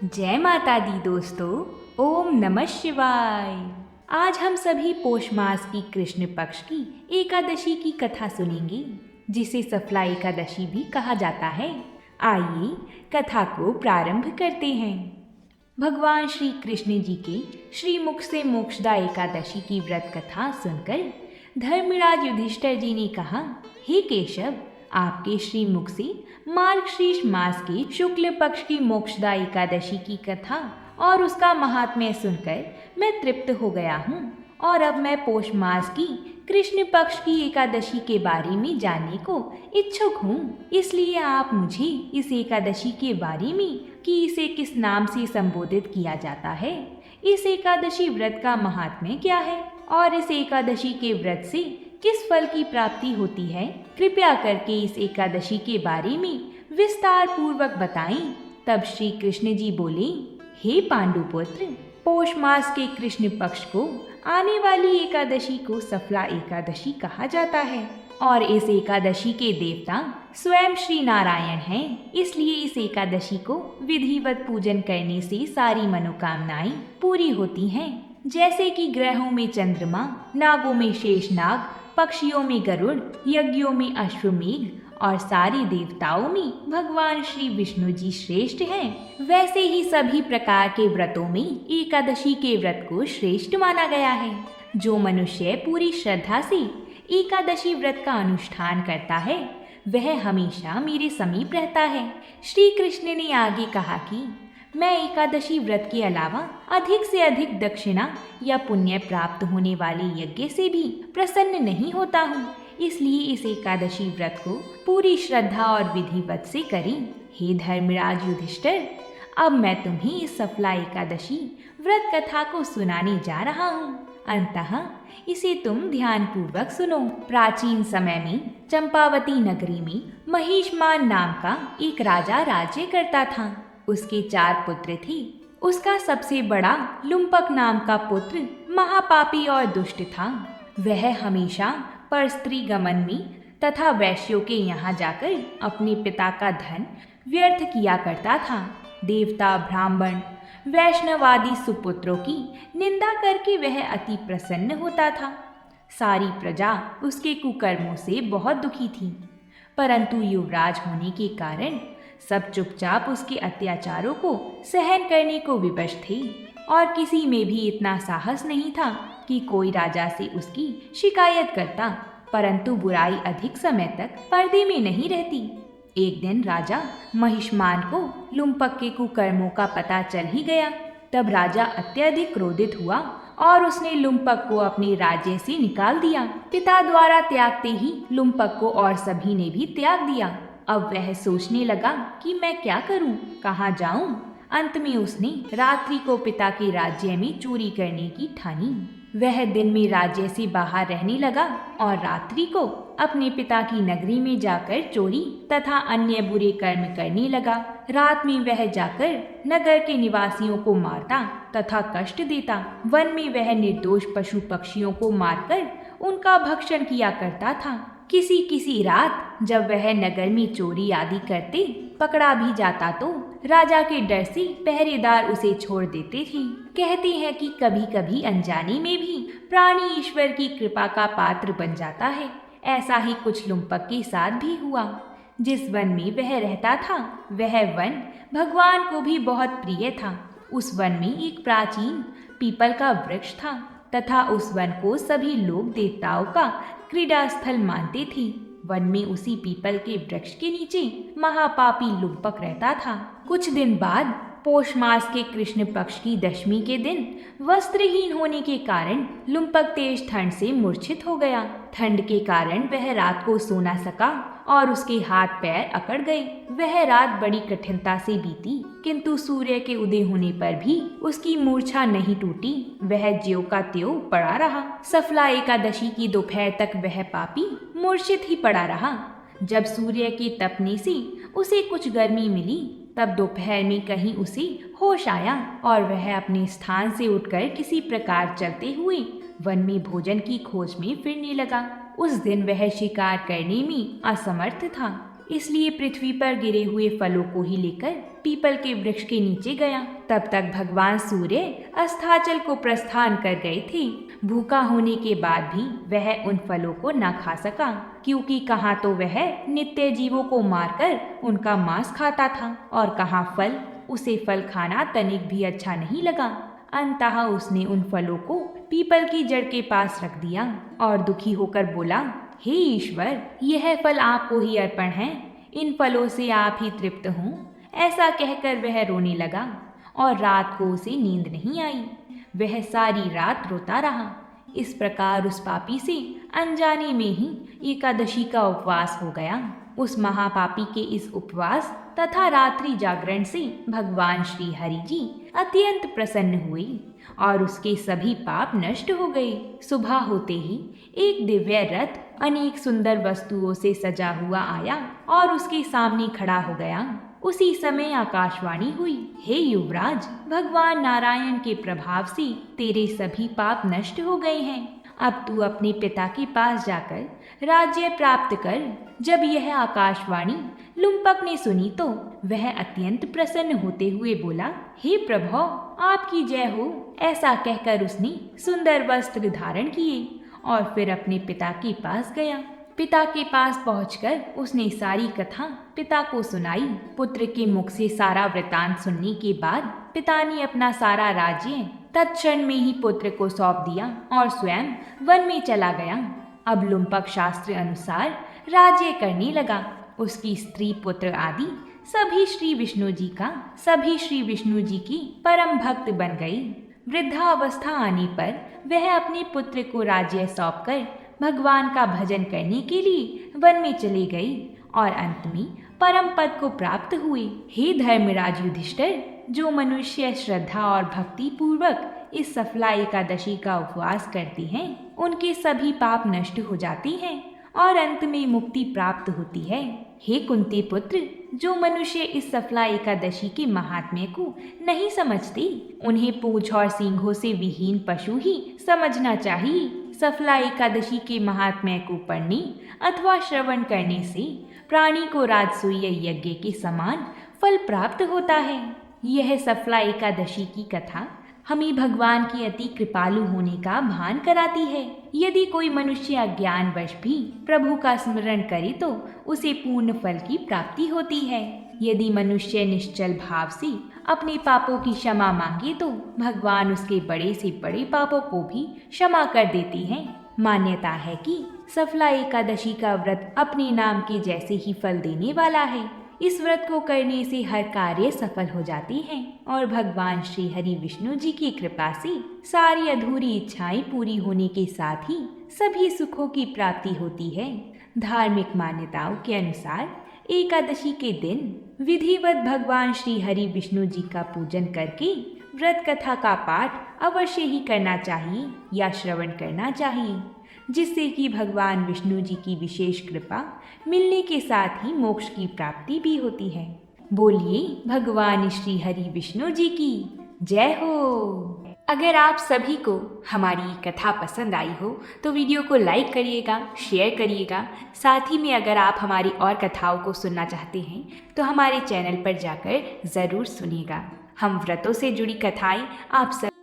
जय माता दी दोस्तों। ओम नमः शिवाय। आज हम सभी पौष मास की कृष्ण पक्ष की एकादशी की कथा सुनेंगे, जिसे सफला एकादशी भी कहा जाता है। आइए कथा को प्रारंभ करते हैं। भगवान श्री कृष्ण जी के श्रीमुख से मोक्षदा एकादशी की व्रत कथा सुनकर धर्मराज युधिष्ठिर जी ने कहा, हे केशव, आपके श्रीमुख से मार्गशीर्ष मास के शुक्ल पक्ष की मोक्षदा एकादशी की कथा और उसका महात्म्य सुनकर मैं तृप्त हो गया हूँ, और अब मैं पौष मास की कृष्ण पक्ष की एकादशी के बारे में जानने को इच्छुक हूँ। इसलिए आप मुझे इस एकादशी के बारे में कि इसे किस नाम से संबोधित किया जाता है, इस एकादशी व्रत का महात्म्य क्या है और इस एकादशी के व्रत से किस फल की प्राप्ति होती है, कृपया करके इस एकादशी के बारे में विस्तार पूर्वक बताएं। तब श्री कृष्ण जी बोले, हे पांडुपुत्र, पौष मास के कृष्ण पक्ष को आने वाली एकादशी को सफला एकादशी कहा जाता है, और इस एकादशी के देवता स्वयं श्री नारायण हैं। इसलिए इस एकादशी को विधिवत पूजन करने से सारी मनोकामनाएं पूरी होती हैं, जैसे कि ग्रहों में चंद्रमा, नागों में शेषनाग, पक्षियों में गरुड़, यज्ञों में अश्वमेघ और सारे देवताओं में भगवान श्री विष्णु जी श्रेष्ठ हैं। वैसे ही सभी प्रकार के व्रतों में एकादशी के व्रत को श्रेष्ठ माना गया है। जो मनुष्य पूरी श्रद्धा से एकादशी व्रत का अनुष्ठान करता है, वह हमेशा मेरे समीप रहता है। श्री कृष्ण ने आगे कहा कि मैं एकादशी व्रत के अलावा अधिक से अधिक दक्षिणा या पुण्य प्राप्त होने वाले यज्ञ से भी प्रसन्न नहीं होता हूँ। इसलिए इस एकादशी व्रत को पूरी श्रद्धा और विधिवत से करें। हे धर्मराज युधिष्ठिर, अब मैं तुम्हें इस सफला एकादशी व्रत कथा को सुनाने जा रहा हूँ। अंततः इसे तुम ध्यान पूर्वक सुनो। प्राचीन समय में चंपावती नगरी में महिष्मान नाम का एक राजा राज्य करता था। उसके 4 पुत्र थे। उसका सबसे बड़ा लुम्पक नाम का पुत्र महापापी और दुष्ट था। वह हमेशा परस्त्री गमन में तथा वैश्यों के यहाँ जाकर अपने पिता का धन व्यर्थ किया करता था। देवता, ब्राह्मण, वैष्णवादि सुपुत्रों की निंदा करके वह अति प्रसन्न होता था। सारी प्रजा उसके कुकर्मों से बहुत दुखी थी, परंतु युवराज होने के कारण सब चुपचाप उसके अत्याचारों को सहन करने को विवश थे, और किसी में भी इतना साहस नहीं था कि कोई राजा से उसकी शिकायत करता। परंतु बुराई अधिक समय तक पर्दे में नहीं रहती। एक दिन राजा महिष्मान को लुम्पक के कुकर्मों का पता चल ही गया। तब राजा अत्यधिक क्रोधित हुआ और उसने लुम्पक को अपने राज्य से निकाल दिया। पिता द्वारा त्यागते ही लुम्पक को और सभी ने भी त्याग दिया। अब वह सोचने लगा कि मैं क्या करूं, कहाँ जाऊं। अंत में उसने रात्रि को पिता के राज्य में चोरी करने की ठानी। वह दिन में राज्य से बाहर रहने लगा और रात्रि को अपने पिता की नगरी में जाकर चोरी तथा अन्य बुरे कर्म करने लगा। रात में वह जाकर नगर के निवासियों को मारता तथा कष्ट देता। वन में वह निर्दोष पशु पक्षियों को मारकर उनका भक्षण किया करता था। किसी रात जब वह नगर में चोरी आदि करते पकड़ा भी जाता तो राजा के डर से पहरेदार उसे छोड़ देते थे। कहते हैं कि कभी कभी अनजाने में भी प्राणी ईश्वर की कृपा का पात्र बन जाता है। ऐसा ही कुछ लुम्पक के साथ भी हुआ। जिस वन में वह रहता था, वह वन भगवान को भी बहुत प्रिय था। उस वन में एक प्राचीन पीपल का वृक्ष था तथा उस वन को सभी लोग देवताओं का क्रीड़ा स्थल मानते थे। वन में उसी पीपल के वृक्ष के नीचे महापापी लुम्पक रहता था। कुछ दिन बाद पौष मास के कृष्ण पक्ष की दशमी के दिन वस्त्रहीन होने के कारण लुम्पक तेज ठंड से मूर्छित हो गया। ठंड के कारण वह रात को सो न सका और उसके हाथ पैर अकड़ गए। वह रात बड़ी कठिनता से बीती, किंतु सूर्य के उदय होने पर भी उसकी मूर्छा नहीं टूटी। वह ज्यों का त्यों पड़ा रहा। सफला एकादशी की दोपहर तक वह पापी मूर्छित ही पड़ा रहा। जब सूर्य के तपने से उसे कुछ गर्मी मिली, तब दोपहर में कहीं उसे होश आया और वह अपने स्थान से उठकर किसी प्रकार चलते हुए वन में भोजन की खोज में फिरने लगा। उस दिन वह शिकार करने में असमर्थ था। इसलिए पृथ्वी पर गिरे हुए फलों को ही लेकर पीपल के वृक्ष के नीचे गया। तब तक भगवान सूर्य अस्ताचल को प्रस्थान कर गए थे। भूखा होने के बाद भी वह उन फलों को न खा सका, क्योंकि कहाँ तो वह नित्य जीवों को मारकर उनका मांस खाता था और कहाँ फल। उसे फल खाना तनिक भी अच्छा नहीं लगा। अंततः उसने उन फलों को पीपल की जड़ के पास रख दिया और दुखी होकर बोला, हे ईश्वर, यह फल आपको ही अर्पण है, इन फलों से आप ही तृप्त हों। ऐसा कहकर वह रोने लगा और रात को उसे नींद नहीं आई। वह सारी रात रोता रहा। इस प्रकार उस पापी से अनजाने में ही एकादशी का उपवास हो गया। उस महापापी के इस उपवास तथा रात्रि जागरण से भगवान श्री हरि जी अत्यंत प्रसन्न हुए और उसके सभी पाप नष्ट हो गए। सुबह होते ही एक दिव्य रथ अनेक सुंदर वस्तुओं से सजा हुआ आया और उसके सामने खड़ा हो गया। उसी समय आकाशवाणी हुई, हे युवराज, भगवान नारायण के प्रभाव से तेरे सभी पाप नष्ट हो गए हैं। अब तू अपने पिता के पास जाकर राज्य प्राप्त कर। जब यह आकाशवाणी लुम्पक ने सुनी तो वह अत्यंत प्रसन्न होते हुए बोला, हे प्रभु, आपकी जय हो। ऐसा कहकर उसने सुंदर वस्त्र धारण किए और फिर अपने पिता के पास गया। पिता के पास पहुंचकर उसने सारी कथा पिता को सुनाई। पुत्र के मुख से सारा वृतांत सुनने के बाद पिता ने अपना सारा राज्य तत्क्षण में ही पुत्र को सौंप दिया और स्वयं वन में चला गया। अब लुम्पक शास्त्र अनुसार राज्य करने लगा। उसकी स्त्री, पुत्र आदि सभी श्री विष्णु जी की परम भक्त बन गई। वृद्धावस्था आने पर वह अपने पुत्र को राज्य सौंपकर भगवान का भजन करने के लिए वन में चली गई और अंत में परम पद को प्राप्त हुए। हे धर्मराज युधिष्ठिर, जो मनुष्य श्रद्धा और भक्ति पूर्वक इस सफला एकादशी का उपवास करते हैं, उनके सभी पाप नष्ट हो जाते हैं और अंत में मुक्ति प्राप्त होती है। हे कुंती पुत्र, जो मनुष्य इस सफला एकादशी के महात्म्य को नहीं समझते, उन्हें पूंछ और सींगों से विहीन पशु ही समझना चाहिए। सफला एकादशी के महात्म्य को पढ़ने अथवा श्रवण करने से प्राणी को राजसूय यज्ञ के समान फल प्राप्त होता है। यह सफला एकादशी की कथा हमें भगवान के अति कृपालु होने का भान कराती है। यदि कोई मनुष्य अज्ञानवश भी प्रभु का स्मरण करे तो उसे पूर्ण फल की प्राप्ति होती है। यदि मनुष्य निश्चल भाव से अपने पापों की क्षमा मांगे तो भगवान उसके बड़े से बड़े पापों को भी क्षमा कर देते हैं। मान्यता है कि सफला एकादशी का व्रत अपने नाम के जैसे ही फल देने वाला है। इस व्रत को करने से हर कार्य सफल हो जाते हैं और भगवान श्री हरि विष्णु जी की कृपा से सारी अधूरी इच्छाएं पूरी होने के साथ ही सभी सुखों की प्राप्ति होती है। धार्मिक मान्यताओं के अनुसार एकादशी के दिन विधिवत भगवान श्री हरि विष्णु जी का पूजन करके व्रत कथा का पाठ अवश्य ही करना चाहिए या श्रवण करना चाहिए, जिससे कि भगवान विष्णु जी की विशेष कृपा मिलने के साथ ही मोक्ष की प्राप्ति भी होती है। बोलिए भगवान श्री हरि विष्णु जी की जय हो। अगर आप सभी को हमारी कथा पसंद आई हो तो वीडियो को लाइक करिएगा, शेयर करिएगा। साथ ही में अगर आप हमारी और कथाओं को सुनना चाहते हैं तो हमारे चैनल पर जाकर ज़रूर सुनिएगा। हम व्रतों से जुड़ी कथाएं आप सब